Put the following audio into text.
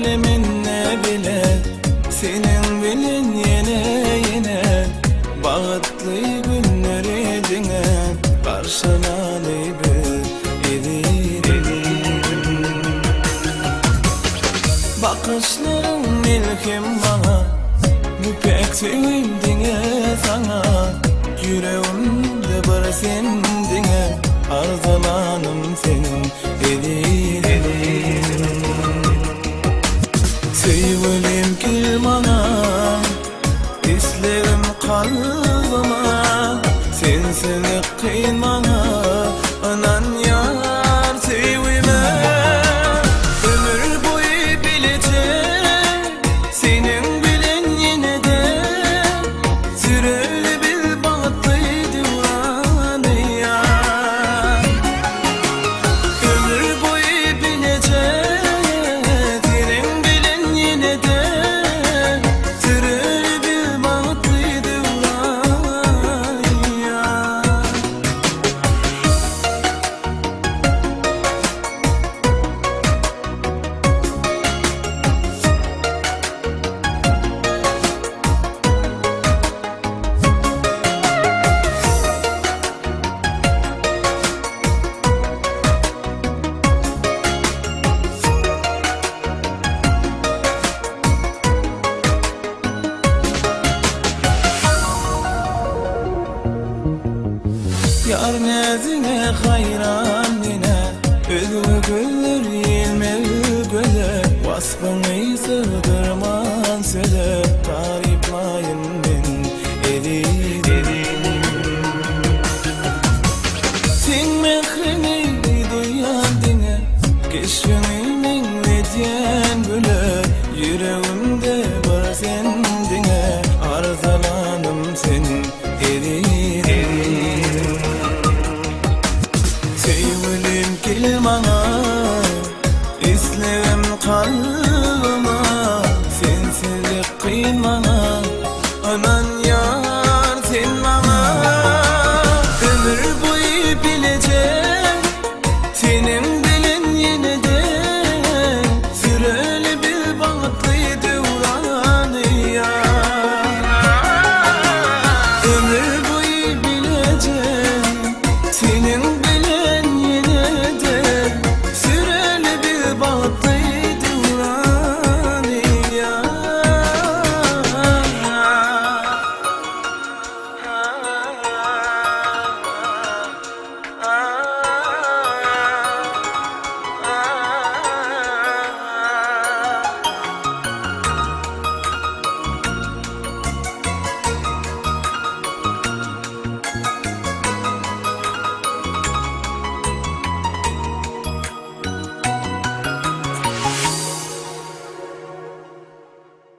minne bile senin bilen yine bağıtlı günleri dine karşılanıp edirim. Bakışların ilkim bana müpek sevimdine sana, yüreğimde bir sendine arzulanım senin edirim. Sevgilim gel bana, islerim kalbıma, sensiz kıyın bana, anan yar sevime. Ömür boyu bileceğim, senin bilen yine de süreli bir bağıtlıydı ya. Ömür boyu bileceğim, senin bilen yine de süreli bir bağıtlıydı ya. Yar nezine hayran dine, özü güller yelmel göze, vasfını sığdırman söze, tariflayın ben edirim. Sen mehrini duyan dine, geçini minlediyen güle, yüreğimde var sendine, arzulanım senin edirim. Sevgilim gel bana, islerim kalbıma,